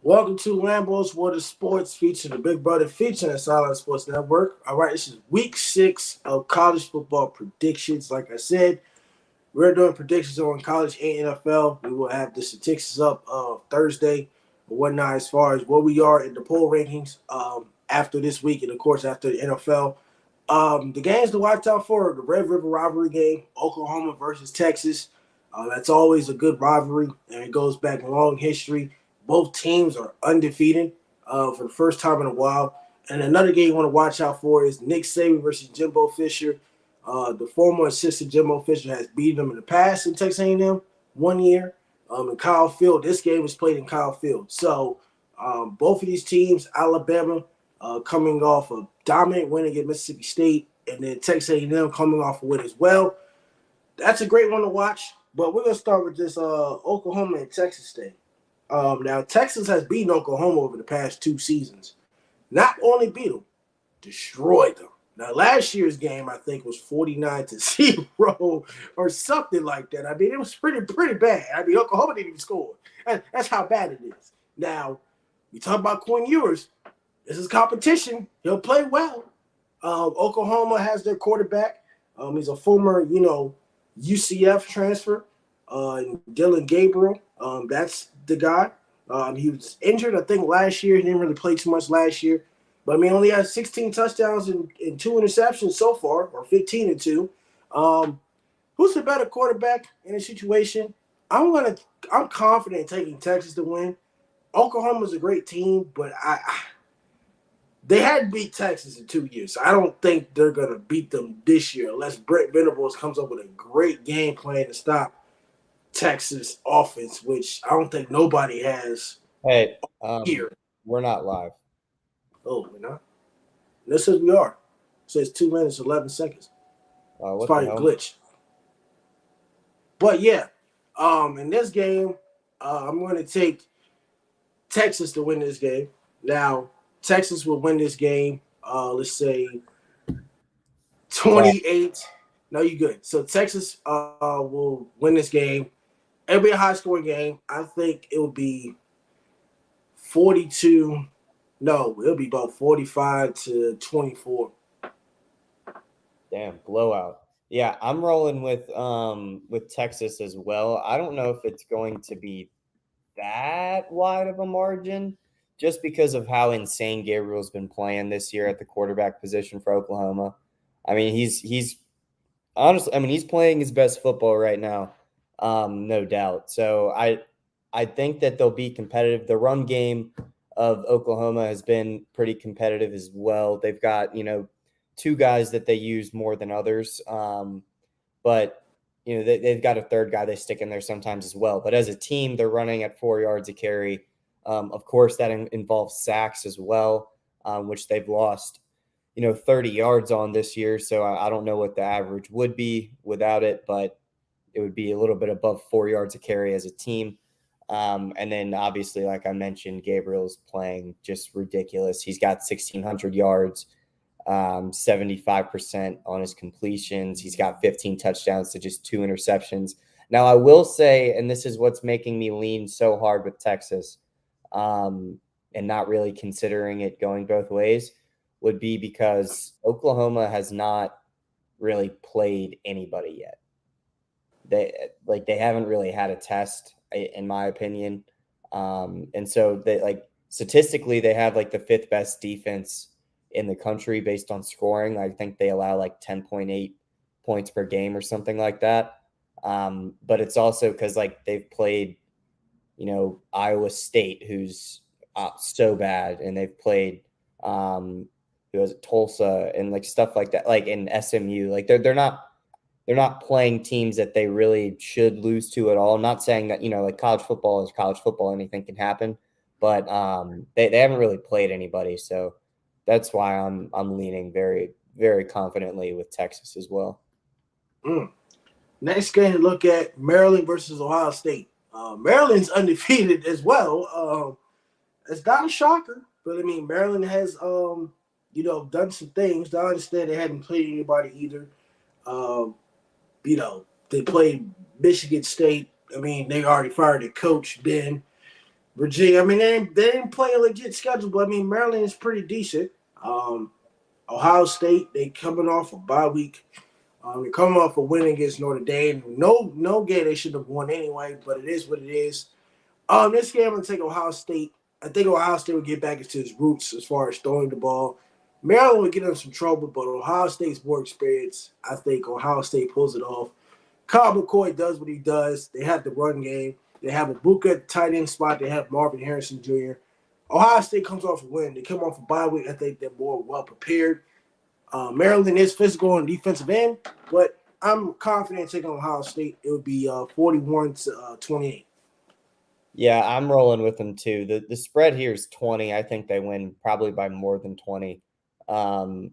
Welcome to Lambo's World of Sports, featuring the Big Brother, featuring the Silent Sports Network. All right, this is week 6 of college football predictions. Like I said, we're doing predictions on college and NFL. We will have the statistics up Thursday or whatnot as far as where we are in the poll rankings after this week and, of course, after the NFL. The games to watch out for, the Red River Rivalry game, Oklahoma versus Texas. That's always a good rivalry, and it goes back a long history. Both teams are undefeated for the first time in a while. And another game you want to watch out for is Nick Saban versus Jimbo Fisher. The former assistant Jimbo Fisher has beaten them in the past in Texas A&M 1 year. In Kyle Field, this game was played in Kyle Field. So both of these teams, Alabama coming off a dominant win against Mississippi State, and then Texas A&M coming off a win as well. That's a great one to watch. But we're going to start with this Oklahoma and Texas thing. Now, Texas has beaten Oklahoma over the past 2 seasons. Not only beat them, destroyed them. Now, last year's game, I think, was 49-0 or something like that. I mean, it was pretty bad. I mean, Oklahoma didn't even score. That's how bad it is. Now, we talk about Quinn Ewers. This is competition. He'll play well. Oklahoma has their quarterback. He's a former, UCF transfer. Dylan Gabriel. That's the guy. He was injured, I think, last year. He didn't really play too much last year. But, I mean, only has 16 touchdowns and 2 interceptions so far, or 15 and 2. Who's the better quarterback in this situation? I'm confident in taking Texas to win. Oklahoma's a great team, but they hadn't beat Texas in 2 years. So I don't think they're going to beat them this year unless Brent Venables comes up with a great game plan to stop Texas offense, which I don't think nobody has here. We're not live. Oh, we're not? This says we are. It says 2 minutes, 11 seconds. It's probably a glitch. But, yeah, in this game, I'm going to take Texas to win this game. Now, Texas will win this game, let's say 28. No, you're good. So, Texas will win this game. It'll be a high-scoring game. I think it will be 42. No, it'll be about 45-24. Damn, blowout. Yeah, I'm rolling with Texas as well. I don't know if it's going to be that wide of a margin, just because of how insane Gabriel's been playing this year at the quarterback position for Oklahoma. I mean, he's honestly, he's playing his best football right now, no doubt. So I think that they'll be competitive. The run game of Oklahoma has been pretty competitive as well. They've got, 2 guys that they use more than others. But, they've got a third guy they stick in there sometimes as well. But as a team, they're running at 4 yards a carry. Of course, that involves sacks as well, which they've lost, 30 yards on this year. So I don't know what the average would be without it, but it would be a little bit above 4 yards a carry as a team. And then obviously, like I mentioned, Gabriel's playing just ridiculous. He's got 1,600 yards, 75% on his completions. He's got 15 touchdowns to just 2 interceptions. Now, I will say, and this is what's making me lean so hard with Texas, and not really considering it going both ways, would be because Oklahoma has not really played anybody yet. They haven't really had a test, in my opinion. And so they statistically, they have the 5th best defense in the country based on scoring. I think they allow 10.8 points per game or something like that. But it's also because they've played, Iowa State, who's so bad, and they've played who was it, Tulsa, and stuff like that, in SMU. They're not playing teams that they really should lose to at all. I'm not saying that, college football is college football, anything can happen, but they haven't really played anybody. So that's why I'm leaning very, very confidently with Texas as well. Next game to look at, Maryland versus Ohio State. Maryland's undefeated as well. It's not a shocker, but Maryland has done some things. I understand they hadn't played anybody either. They played Michigan State. They already fired their coach, Ben. Virginia. I mean, they didn't play a legit schedule, but I mean, Maryland is pretty decent. Um, Ohio State, they coming off a bye week. They're coming off a win against Notre Dame. No game they should have won anyway, but it is what it is. This game I'm gonna take Ohio State. I think Ohio State will get back into its roots as far as throwing the ball. Maryland will get in some trouble, but Ohio State's more experienced. I think Ohio State pulls it off. Kyle McCoy does what he does. They have the run game. They have a Buka at the tight end spot. They have Marvin Harrison Jr. Ohio State comes off a win. They come off a bye week. I think they're more well prepared. Maryland is physical on the defensive end, but I'm confident taking Ohio State. It would be 41 to 28. Yeah, I'm rolling with them too. The spread here is 20. I think they win probably by more than 20. Um,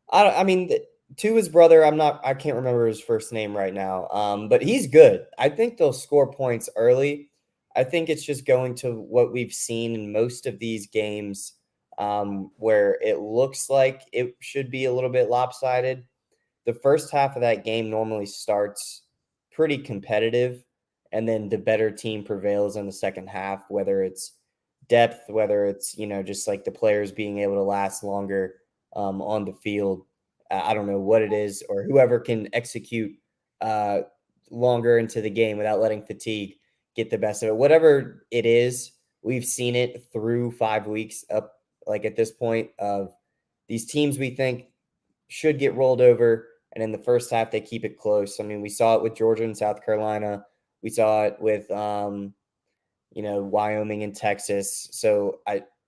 I mean, to his brother, I can't remember his first name right now. But he's good. I think they'll score points early. I think it's just going to what we've seen in most of these games, where it looks like it should be a little bit lopsided. The first half of that game normally starts pretty competitive, and then the better team prevails in the second half, whether it's depth, whether it's, just like the players being able to last longer on the field. I don't know what it is, or whoever can execute longer into the game without letting fatigue get the best of it. Whatever it is, we've seen it through 5 weeks up, like at this point, of these teams we think should get rolled over, and in the first half they keep it close. I mean, we saw it with Georgia and South Carolina. We saw it with Wyoming and Texas.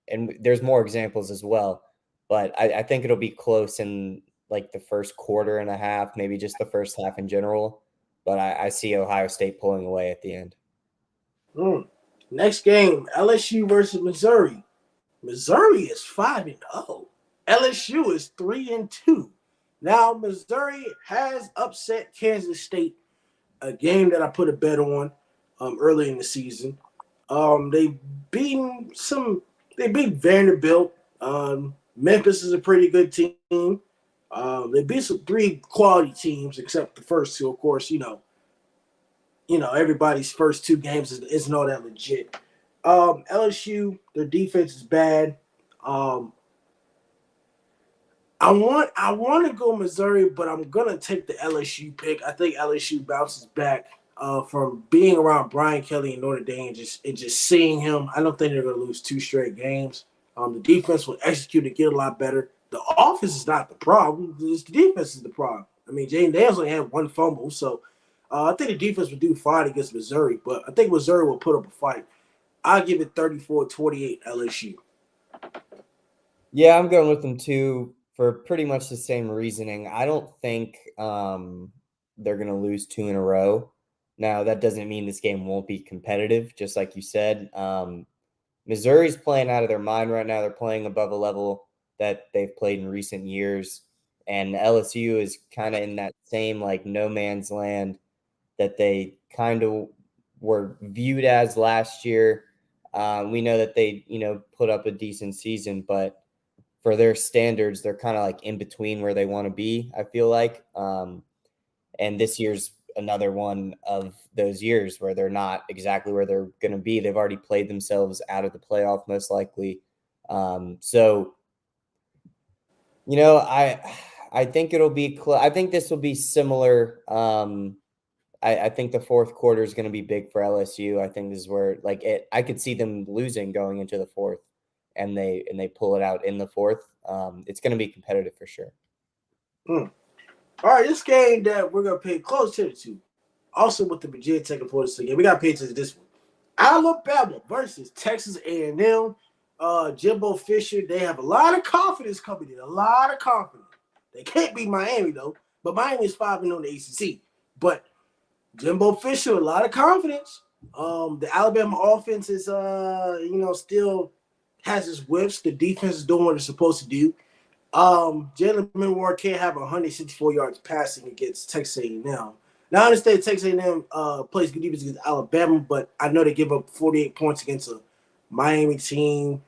And there's more examples as well, but I think it'll be close in like the first quarter and a half, maybe just the first half in general. But I see Ohio State pulling away at the end. Next game, LSU versus Missouri. Missouri is 5-0. LSU is 3-2. Now Missouri has upset Kansas State, a game that I put a bet on early in the season. They beat Vanderbilt. Memphis is a pretty good team. They beat some 3 quality teams, except the first 2. Of course, everybody's first 2 games isn't all that legit. LSU, their defense is bad. I want to go Missouri, but I'm gonna take the LSU pick. I think LSU bounces back from being around Brian Kelly and Notre Dame, and just seeing him. I don't think they're gonna lose 2 straight games. The defense will execute and get a lot better. The offense is not the problem. It's the defense is the problem. I mean, Jaden Daniels only had 1 fumble, so I think the defense will do fine against Missouri. But I think Missouri will put up a fight. I'll give it 34-28 LSU. Yeah, I'm going with them too for pretty much the same reasoning. I don't think they're going to lose 2 in a row. Now, that doesn't mean this game won't be competitive, just like you said. Missouri's playing out of their mind right now. They're playing above a level that they've played in recent years. And LSU is kind of in that same like no man's land that they kind of were viewed as last year. We know that they, put up a decent season, but for their standards, they're kind of like in between where they want to be, I feel like. And this year's another one of those years where they're not exactly where they're going to be. They've already played themselves out of the playoff, most likely. I think it'll be I think this will be similar. I think the fourth quarter is going to be big for LSU. I think this is where I could see them losing going into the fourth, and they pull it out in the fourth. It's going to be competitive for sure. All right, this game that we're going to pay close attention to, also with the Virginia Tech and Florida State game, we got to pay attention to this one. Alabama versus Texas A&M. Jimbo Fisher, they have a lot of confidence coming in. A lot of confidence. They can't beat Miami, though. But Miami is 5-0 on the ACC. But Jimbo Fisher, a lot of confidence. The Alabama offense is, still has its whiffs. The defense is doing what it's supposed to do. Jalen Milroe can't have 164 yards passing against Texas A&M. Now, I understand Texas A&M plays good defense against Alabama, but I know they give up 48 points against a Miami team.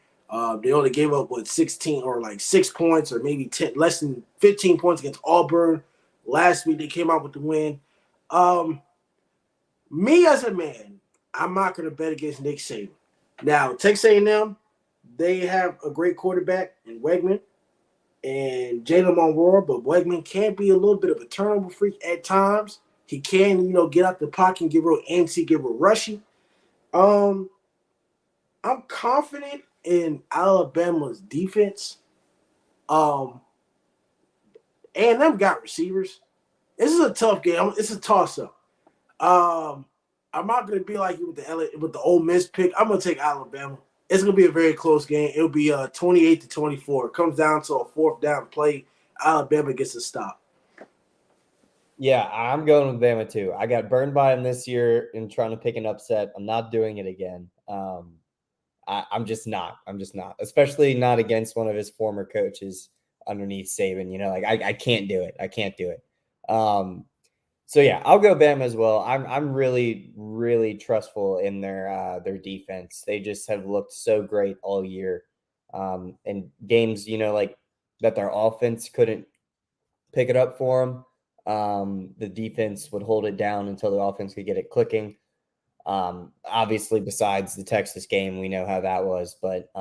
They only gave up 16 or 6 points, or maybe 10, less than 15 points against Auburn. Last week they came out with the win. Me as a man, I'm not going to bet against Nick Saban. Now, Texas A&M, they have a great quarterback in Wegman and Jalen Monroe, but Wegman can be a little bit of a turnover freak at times. He can, get out the pocket and get real antsy, get real rushy. Um, I'm confident in Alabama's defense. Um, A&M got receivers. This is a tough game. It's a toss up. Um, I'm not gonna be like you with the Ole Miss pick. I'm gonna take Alabama. It's gonna be a very close game. It'll be 28-24. It comes down to a fourth down play. Alabama gets a stop. Yeah, I'm going with Bama too. I got burned by him this year in trying to pick an upset. I'm not doing it again. I'm just not. I'm just not, especially not against one of his former coaches underneath Saban. Like I can't do it. I can't do it. So yeah, I'll go Bama as well. I'm really, really trustful in their defense. They just have looked so great all year. And games, like that their offense couldn't pick it up for them. The defense would hold it down until the offense could get it clicking. Obviously, besides the Texas game, we know how that was. But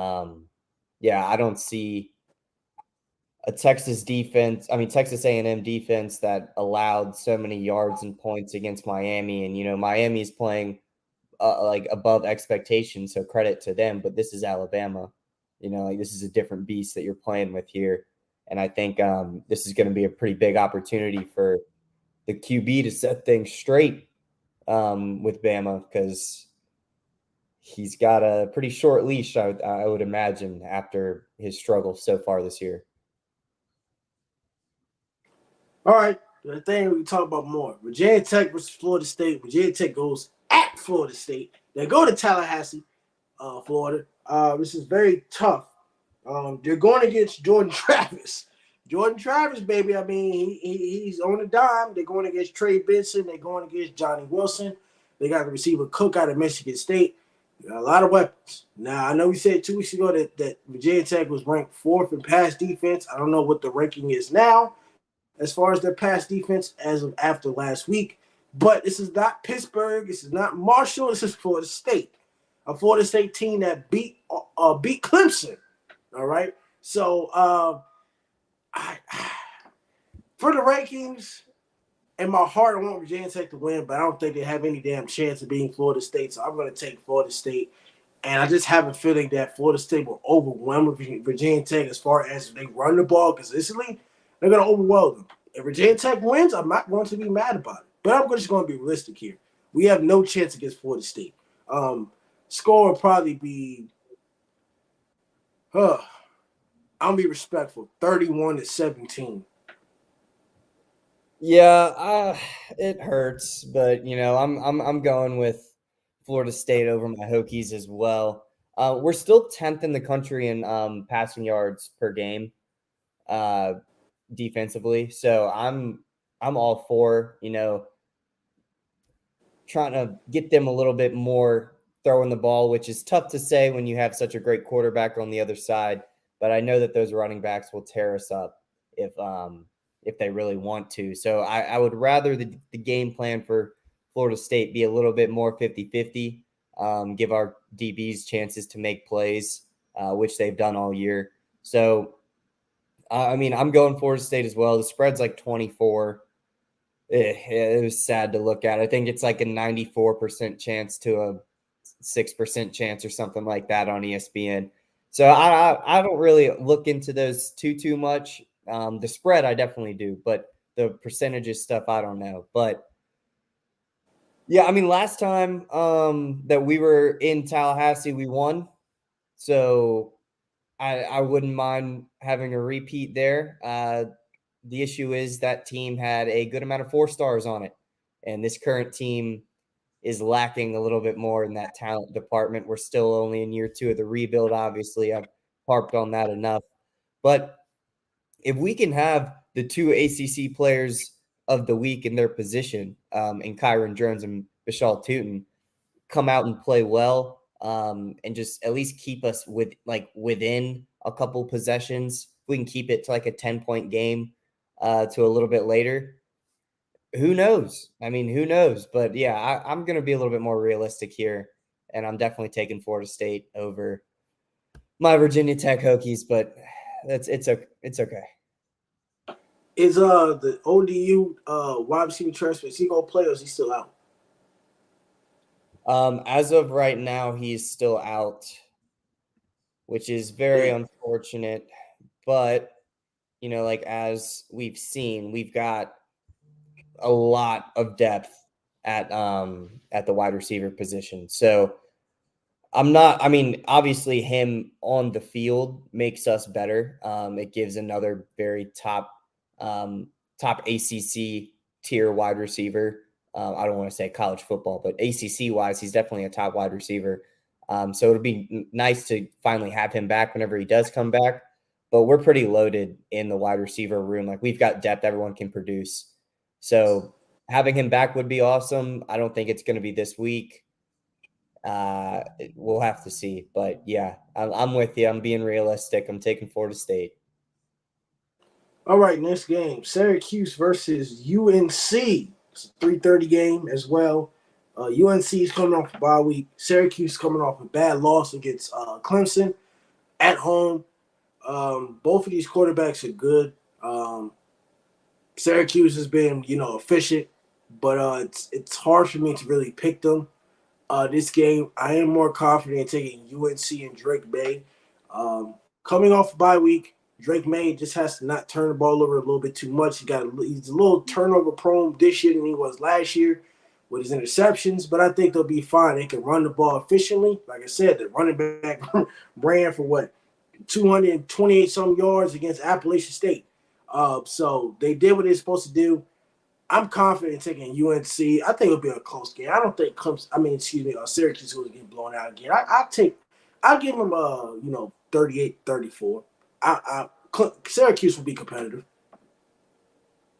yeah, I don't see a Texas A&M defense that allowed so many yards and points against Miami. And, Miami's playing like above expectations. So credit to them. But this is Alabama. This is a different beast that you're playing with here. And I think this is going to be a pretty big opportunity for the QB to set things straight with Bama, because he's got a pretty short leash, I would imagine, after his struggles so far this year. All right, the thing we can talk about more: Virginia Tech versus Florida State. Virginia Tech goes at Florida State. They go to Tallahassee, Florida. This is very tough. They're going against Jordan Travis. Jordan Travis, baby. I mean, he's on a dime. They're going against Trey Benson. They're going against Johnny Wilson. They got the receiver Cook out of Michigan State. Got a lot of weapons. Now, I know we said 2 weeks ago that Virginia Tech was ranked 4th in pass defense. I don't know what the ranking is now as far as their pass defense as of after last week. But this is not Pittsburgh. This is not Marshall. This is Florida State, a Florida State team that beat Clemson. All right. So for the rankings, in my heart, I want Virginia Tech to win, but I don't think they have any damn chance of beating Florida State. So I'm going to take Florida State. And I just have a feeling that Florida State will overwhelm Virginia Tech as far as they run the ball consistently. They're going to overwhelm them. If Virginia Tech wins, I'm not going to be mad about it. But I'm just going to be realistic here. We have no chance against Florida State. Score will probably be, I'll be respectful, 31-17. Yeah, it hurts, but I'm going with Florida State over my Hokies as well. We're still 10th in the country in passing yards per game defensively, so I'm all for trying to get them a little bit more throwing the ball, which is tough to say when you have such a great quarterback on the other side. But I know that those running backs will tear us up if they really want to. So I would rather the game plan for Florida State be a little bit more 50-50, give our DBs chances to make plays, which they've done all year. So, I'm going Florida State as well. The spread's like 24. It was sad to look at. I think it's like a 94% chance to a 6% chance or something like that on ESPN. So I don't really look into those too much. The spread I definitely do, but the percentages stuff I don't know. But yeah, last time that we were in Tallahassee, we won. So I wouldn't mind having a repeat there. The issue is that team had a good amount of 4 stars on it, and this current team is lacking a little bit more in that talent department. We're still only in year 2 of the rebuild. Obviously, I've harped on that enough. But if we can have the 2 ACC players of the week in their position, in Kyron Jones and Bashal Tootin, come out and play well, and just at least keep us within a couple possessions, if we can keep it to like a 10-point game to a little bit later, who knows? Who knows? But yeah, I'm going to be a little bit more realistic here and I'm definitely taking Florida State over my Virginia Tech Hokies, but it's okay. Is the ODU wide receiver transfer, is he gonna play or is he still out? As of right now, he's still out, which is very Damn. unfortunate. But like as we've seen, we've got a lot of depth at the wide receiver position. So I mean, obviously him on the field makes us better. It gives another very top ACC tier wide receiver. I don't want to say college football, but ACC wise, he's definitely a top wide receiver. So it'll be nice to finally have him back whenever he does come back. But we're pretty loaded in the wide receiver room. Like we've got depth, everyone can produce. So having him back would be awesome. I don't think it's going to be this week. We'll have to see, but yeah, I'm with you. I'm being realistic. I'm taking Florida State. All right, next game, Syracuse versus UNC. It's a 3:30 game as well. UNC is coming off a bye week. Syracuse coming off a bad loss against Clemson at home. Both of these quarterbacks are good. Syracuse has been, efficient, but it's hard for me to really pick them. This game, I am more confident in taking UNC and Drake May. Coming off a bye week, Drake May just has to not turn the ball over a little bit too much. He's a little turnover prone this year than he was last year with his interceptions, but I think they'll be fine. They can run the ball efficiently. Like I said, the running back ran for 228 some yards against Appalachian State. So they did what they're supposed to do. I'm confident in taking UNC. I think it'll be a close game. I don't think Syracuse will get blown out again. I'll give them 38-34. Syracuse will be competitive.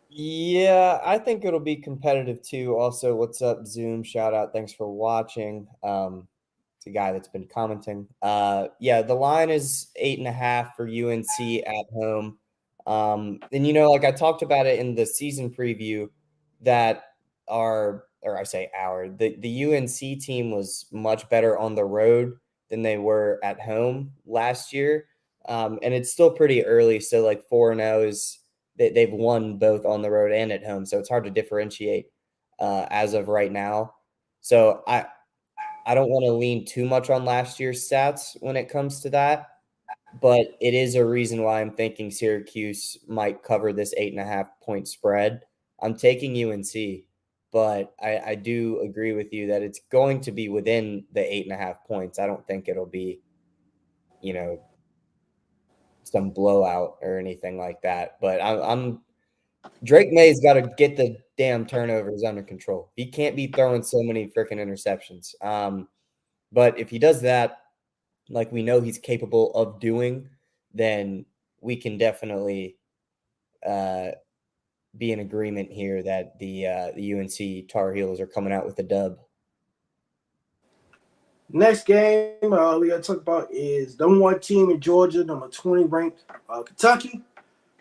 Yeah, I think it'll be competitive too. Also, what's up, Zoom? Shout out. Thanks for watching. It's a guy that's been commenting. Yeah, the line is 8.5 for UNC at home. And like I talked about it in the season preview, that the UNC team was much better on the road than they were at home last year. And it's still pretty early. So like 4-0 is they've won both on the road and at home. So it's hard to differentiate as of right now. So I don't want to lean too much on last year's stats when it comes to that, but it is a reason why I'm thinking Syracuse might cover this 8.5-point spread. I'm taking UNC, but I do agree with you that it's going to be within the 8.5 points. I don't think it'll be, some blowout or anything like that. But I'm Drake May's got to get the damn turnovers under control. He can't be throwing so many freaking interceptions. But if he does that, like we know he's capable of doing, then we can definitely be in agreement here that the UNC Tar Heels are coming out with a dub. Next game we got to talk about is number 1 team in Georgia, number 20 ranked Kentucky.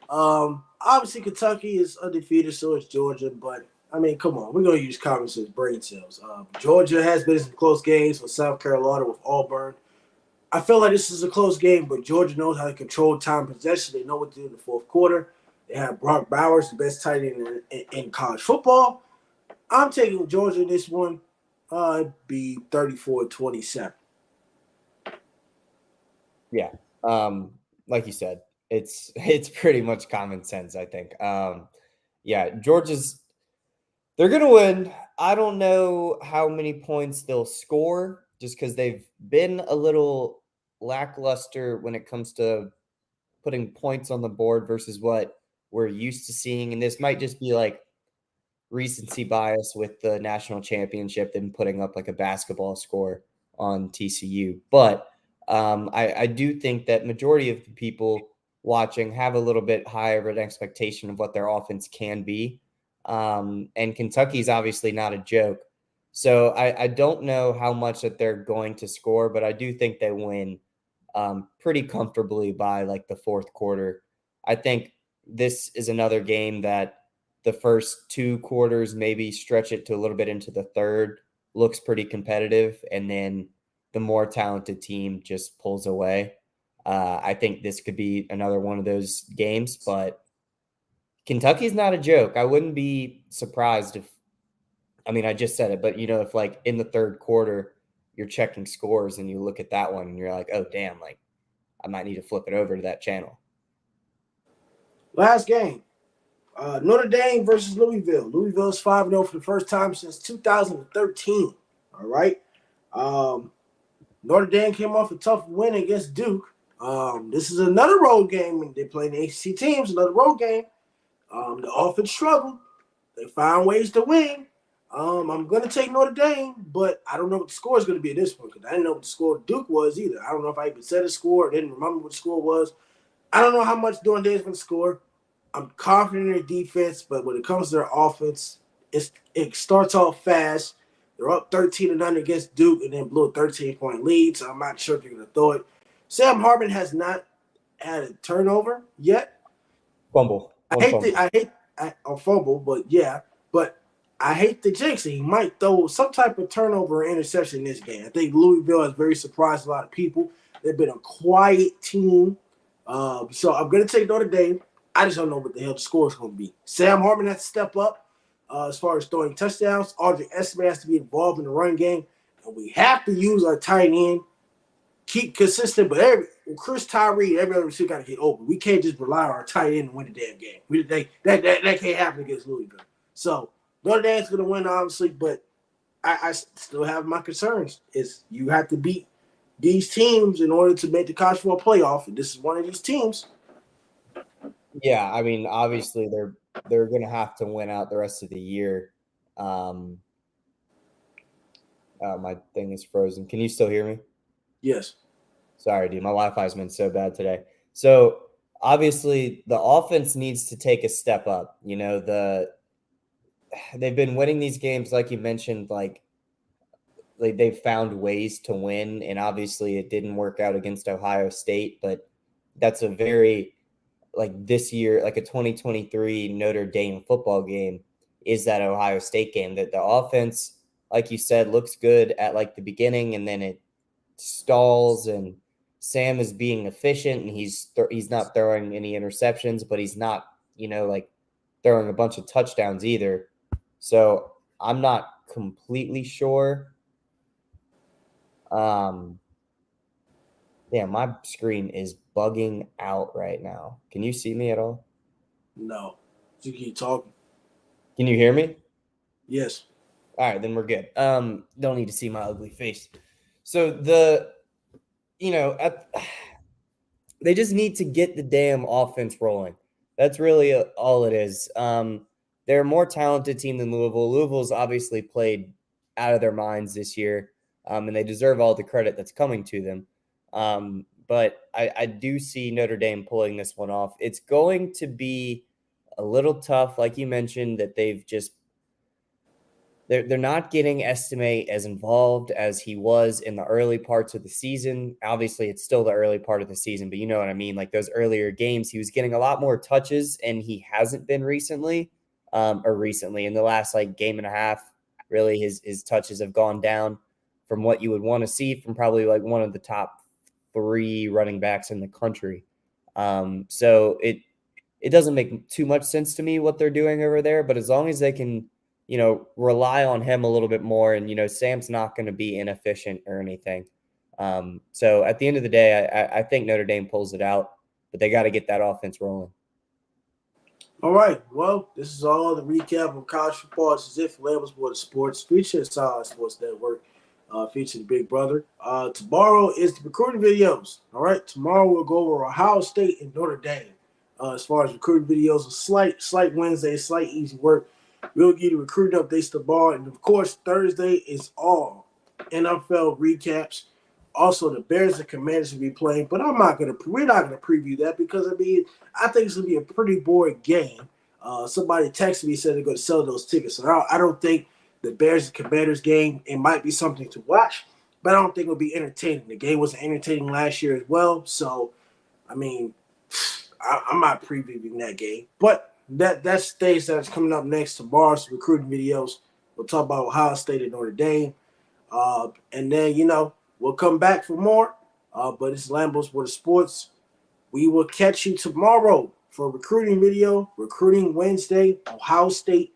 Obviously Kentucky is undefeated, so is Georgia, but I mean, come on, we're gonna use common sense, brain cells. Georgia has been in some close games with South Carolina, with Auburn. I feel like this is a close game, but Georgia knows how to control time possession. They know what to do in the fourth quarter. They have Brock Bowers, the best tight end in college football. I'm taking Georgia in this one. It'd be 34-27. Yeah. Like you said, it's pretty much common sense, I think. Yeah, they're going to win. I don't know how many points they'll score just because they've been a little lackluster when it comes to putting points on the board versus what we're used to seeing. And this might just be like recency bias with the national championship and putting up like a basketball score on TCU. But I do think that majority of the people watching have a little bit higher of an expectation of what their offense can be. And Kentucky's obviously not a joke. So I don't know how much that they're going to score, but I do think they win pretty comfortably by like the fourth quarter. I think this is another game that the first 2 quarters maybe stretch it to a little bit into the third, looks pretty competitive, and then the more talented team just pulls away. I think this could be another one of those games, but Kentucky's not a joke. I wouldn't be surprised if, I mean, I just said it, but if like in the third quarter, you're checking scores and you look at that one and you're like, oh, damn, like I might need to flip it over to that channel. Last game, Notre Dame versus Louisville. Louisville's 5-0 for the first time since 2013. All right. Notre Dame came off a tough win against Duke. This is another road game, and they play the ACC teams, another road game. The offense struggled. They found ways to win. I'm going to take Notre Dame, but I don't know what the score is going to be at this point because I didn't know what the score of Duke was either. I don't know if I even said a score. I didn't remember what the score was. I don't know how much Notre Dame is going to score. I'm confident in their defense, but when it comes to their offense, it starts off fast. They're up 13-0 against Duke and then blew a 13-point lead, so I'm not sure if they're going to throw it. Sam Hartman has not had a turnover yet. Fumble. Fumble, but I hate the jinx. He might throw some type of turnover or interception in this game. I think Louisville has very surprised a lot of people. They've been a quiet team. So I'm going to take Notre Dame. I just don't know what the hell the score is going to be. Sam Hartman has to step up as far as throwing touchdowns. Audrey Esme has to be involved in the run game. And we have to use our tight end. Keep consistent, but Chris Tyree, every other receiver got to get open. We can't just rely on our tight end to win the damn game. That can't happen against Louisville. So Notre Dame's going to win, obviously, but I still have my concerns. Is you have to beat these teams in order to make the college football playoff, and this is one of these teams. Yeah, I mean, obviously they're going to have to win out the rest of the year. My thing is frozen. Can you still hear me? Yes. Sorry, dude. My Wi-Fi's been so bad today. So obviously the offense needs to take a step up. They've been winning these games, like you mentioned, like they've found ways to win, and obviously it didn't work out against Ohio State, but that's a very this year, like a 2023 Notre Dame football game is that Ohio State game that the offense, like you said, looks good at like the beginning and then it stalls, and Sam is being efficient and he's not throwing any interceptions, but he's not, throwing a bunch of touchdowns either. So I'm not completely sure. Yeah, my screen is bugging out right now. Can you see me at all? No. You keep talking. Can you hear me? Yes. All right, then we're good. Don't need to see my ugly face. So they just need to get the damn offense rolling. That's really all it is. They're a more talented team than Louisville. Louisville's obviously played out of their minds this year, and they deserve all the credit that's coming to them. But I do see Notre Dame pulling this one off. It's going to be a little tough, like you mentioned, that they're not getting Estime as involved as he was in the early parts of the season. Obviously, it's still the early part of the season, but you know what I mean? Like those earlier games, he was getting a lot more touches, and he hasn't been recently in the last game and a half. Really, his touches have gone down from what you would want to see from probably one of the top 3 running backs in the country. So it doesn't make too much sense to me what they're doing over there, but as long as they can, rely on him a little bit more, and, Sam's not going to be inefficient or anything. So at the end of the day, I think Notre Dame pulls it out, but they got to get that offense rolling. All right. Well, this is all the recap of college football. This is it for Lambo Sports, featuring Solid Sports Network. Featuring Big Brother. Tomorrow is the recruiting videos. All right. Tomorrow we'll go over Ohio State and Notre Dame. As far as recruiting videos, a slight Wednesday, slight easy work. We'll give you recruiting updates tomorrow. And of course, Thursday is all NFL recaps. Also, the Bears and Commanders will be playing, but we're not gonna preview that because I think it's gonna be a pretty boring game. Somebody texted me, said they're gonna sell those tickets. So I don't think the Bears and Commanders game, it might be something to watch, but I don't think it'll be entertaining. The game wasn't entertaining last year as well. So, I'm not previewing that game. But that's things that's coming up next tomorrow's recruiting videos. We'll talk about Ohio State and Notre Dame. And then, We'll come back for more. But it's Lambo's World of Sports. We will catch you tomorrow for a recruiting video, Recruiting Wednesday, Ohio State